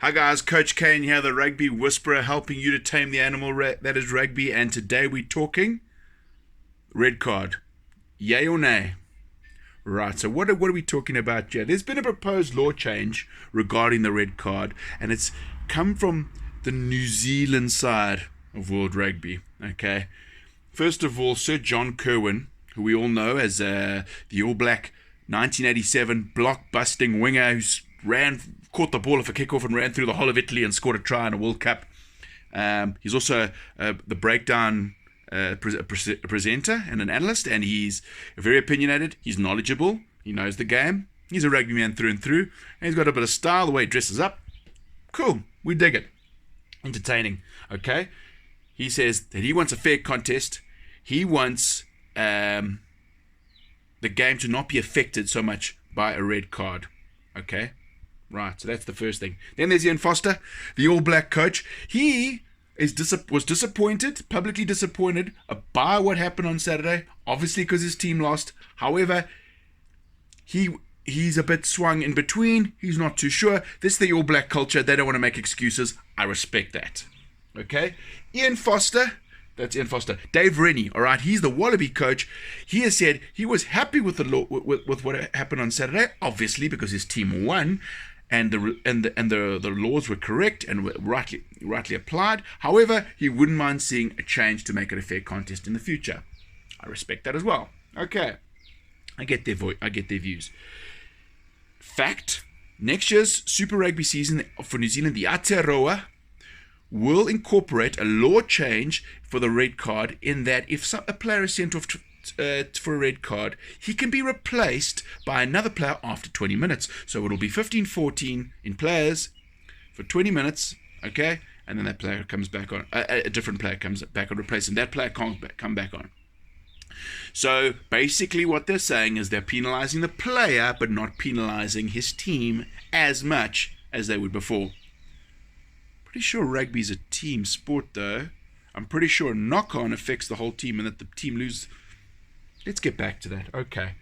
Hi guys, Coach Kane here, the Rugby Whisperer, helping you to tame the animal that is rugby. And today we're talking red card, yay or nay? Right. So what are we talking about here? There's been a proposed law change regarding the red card, and it's come from the New Zealand side of World Rugby. Okay. First of all, Sir John Kirwan, who we all know as the All Black 1987 block-busting winger who's caught the ball off a kickoff and ran through the whole of Italy and scored a try in a World Cup. He's also the breakdown presenter and an analyst, and he's very opinionated. He's knowledgeable. He knows the game. He's a rugby man through and through, and he's got a bit of style, the way he dresses up. Cool. We dig it. Entertaining. Okay. He says that he wants a fair contest. He wants the game to not be affected so much by a red card. Okay. Right, so that's the first thing. Then there's Ian Foster, the All Black coach. He was disappointed, publicly disappointed by what happened on Saturday, obviously because his team lost. However, he's a bit swung in between. He's not too sure. This is the All Black culture. They don't want to make excuses. I respect that. Okay? Ian Foster. That's Ian Foster. Dave Rennie, all right, he's the Wallaby coach. He has said he was happy with the law, with what happened on Saturday, obviously because his team won, and the laws were correct and were rightly applied. However, he wouldn't mind seeing a change to make it a fair contest in the future. I respect that as well. Okay, I get their views. Fact: next year's Super Rugby season for New Zealand, the Aotearoa, will incorporate a law change for the red card, in that if a player is sent off for a red card, he can be replaced by another player after 20 minutes. So it'll be 15-14 in players for 20 minutes, okay? And then that player comes back on. A different player comes back on, replacing that player can't come back on. So basically what they're saying is they're penalizing the player but not penalizing his team as much as they would before. Pretty sure rugby's a team sport though. I'm pretty sure a knock-on affects the whole team and that the team loses. Let's get back to that. Okay.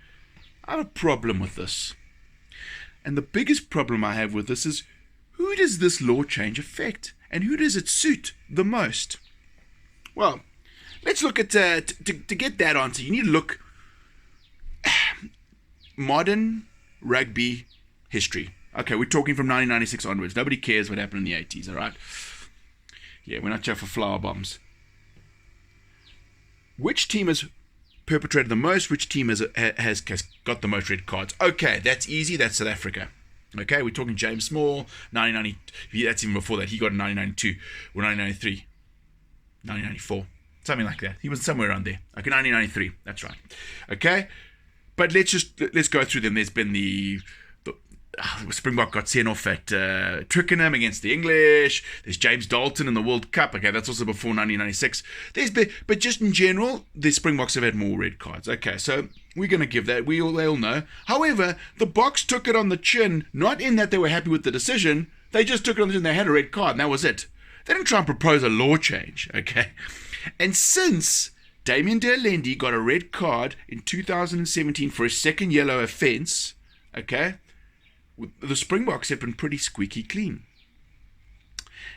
I have a problem with this. And the biggest problem I have with this is, who does this law change affect? And who does it suit the most? Well, let's look at, to get that answer, you need to look modern rugby history. Okay, we're talking from 1996 onwards. Nobody cares what happened in the 80s, all right? Yeah, we're not here for flower bombs. Which team has perpetrated the most? Which team has got the most red cards? Okay, that's easy. That's South Africa. Okay, we're talking James Small, 1990. That's even before that. He got in 1992 or 1993, 1994, something like that. He was somewhere around there. Okay, 1993. That's right. Okay, but let's go through them. There's been the Springbok got sent off at Twickenham against the English. There's James Dalton in the World Cup. Okay, that's also before 1996. But just in general, the Springboks have had more red cards. Okay, so we're going to give that. They all know. However, the Boks took it on the chin, not in that they were happy with the decision. They just took it on the chin. They had a red card, and that was it. They didn't try and propose a law change. Okay, and since Damian de Allende got a red card in 2017 for a second yellow offence, okay, the Springboks have been pretty squeaky clean.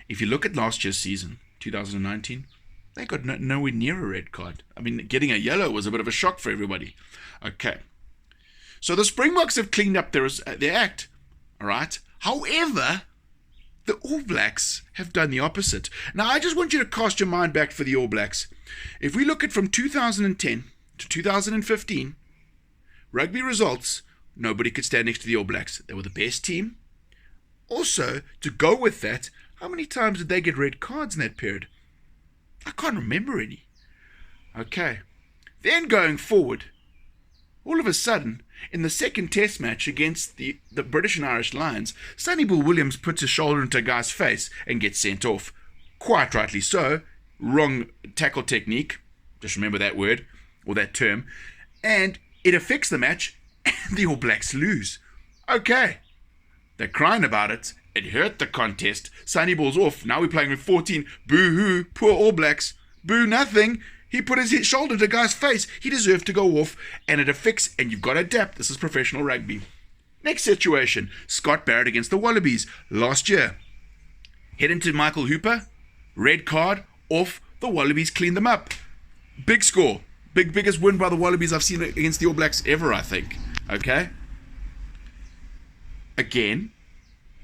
If you look at last year's season, 2019, they got nowhere near a red card. I mean, getting a yellow was a bit of a shock for everybody. Okay. So the Springboks have cleaned up their act. All right. However, the All Blacks have done the opposite. Now, I just want you to cast your mind back for the All Blacks. If we look at from 2010 to 2015, rugby results, nobody could stand next to the All Blacks. They were the best team. Also, to go with that, how many times did they get red cards in that period? I can't remember any. Okay. Then going forward, all of a sudden, in the second test match against the British and Irish Lions, Sonny Bill Williams puts his shoulder into a guy's face and gets sent off. Quite rightly so. Wrong tackle technique. Just remember that word, or that term. And it affects the match, and the All Blacks lose. Okay. They're crying about it. It hurt the contest. Sonny Bill's off. Now we're playing with 14. Boo-hoo. Poor All Blacks. Boo nothing. He put his shoulder to the guy's face. He deserved to go off, and it affects, and you've got to adapt. This is professional rugby. Next situation, Scott Barrett against the Wallabies last year. Head into Michael Hooper, red card, off, the Wallabies clean them up. Big score. Biggest win by the Wallabies I've seen against the All Blacks ever, I think. Okay? Again,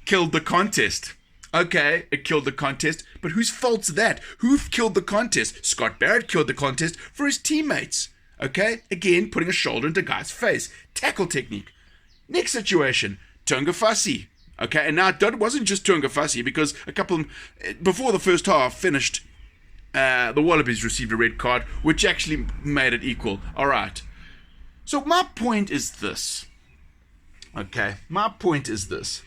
killed the contest. Okay, it killed the contest, but whose fault's that? Who killed the contest? Scott Barrett killed the contest for his teammates. Okay? Again, putting a shoulder into a guy's face. Tackle technique. Next situation, Tuangafasi. Okay, and now it wasn't just Tuangafasi, because before the first half finished, the Wallabies received a red card, which actually made it equal. All right. So my point is this. Okay, my point is this.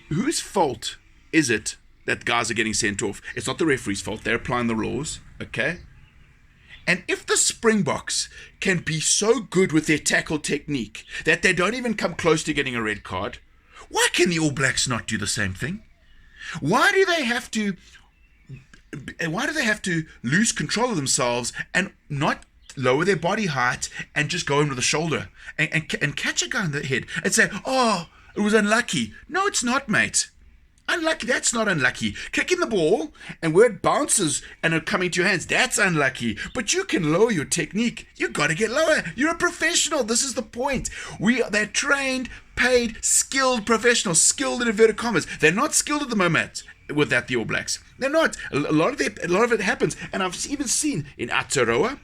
Whose fault is it that guys are getting sent off? It's not the referee's fault. They're applying the laws. Okay? And if the Springboks can be so good with their tackle technique that they don't even come close to getting a red card, why can the All Blacks not do the same thing? Why do they have to lose control of themselves and not lower their body height and just go in with the shoulder and catch a guy in the head and say, oh, it was unlucky? No, it's not, mate. Unlucky, that's not unlucky. Kicking the ball and where it bounces and it coming to your hands, that's unlucky. But you can lower your technique. You got to get lower. You're a professional. This is the point. They're trained, paid, skilled professionals, skilled in inverted commas. They're not skilled at the moment with the All Blacks. They're not. A lot of it happens, and I've even seen in Aotearoa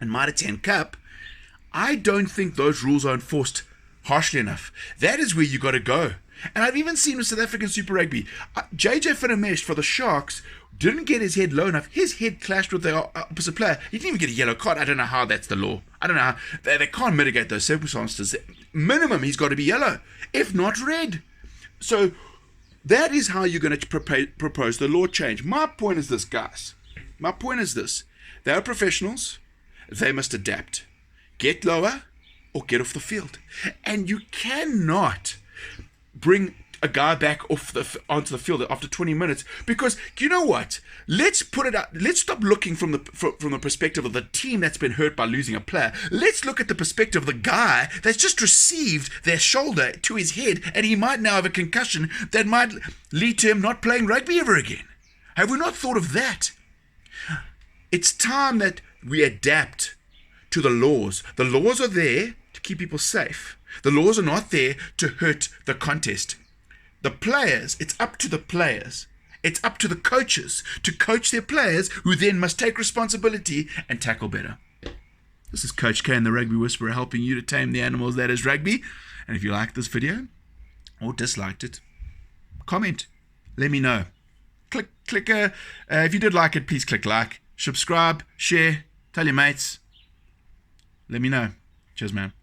and Mitre 10 Cup. I don't think those rules are enforced harshly enough. That is where you got to go. And I've even seen with South African Super Rugby, JJ Finnemesh for the Sharks didn't get his head low enough. His head clashed with the opposite player. He didn't even get a yellow card. I don't know how that's the law. I don't know how. They can't mitigate those circumstances. Minimum, he's got to be yellow, if not red. So that is how you're going to propose the law change. My point is this, guys. My point is this. They are professionals. They must adapt. Get lower or get off the field. And you cannot bring a guy back onto the field after 20 minutes, because you know what? Let's put it out. Let's stop looking from the perspective of the team that's been hurt by losing a player. Let's look at the perspective of the guy that's just received their shoulder to his head, and he might now have a concussion that might lead to him not playing rugby ever again. Have we not thought of that? It's time that we adapt to the laws. The laws are there to keep people safe. The laws are not there to hurt the contest. The players, it's up to the players. It's up to the coaches to coach their players, who then must take responsibility and tackle better. This is Coach K and the Rugby Whisperer, helping you to tame the animals that is rugby. And if you liked this video or disliked it, comment. Let me know. If you did like it, please click like, subscribe, share, tell your mates. Let me know. Cheers, man.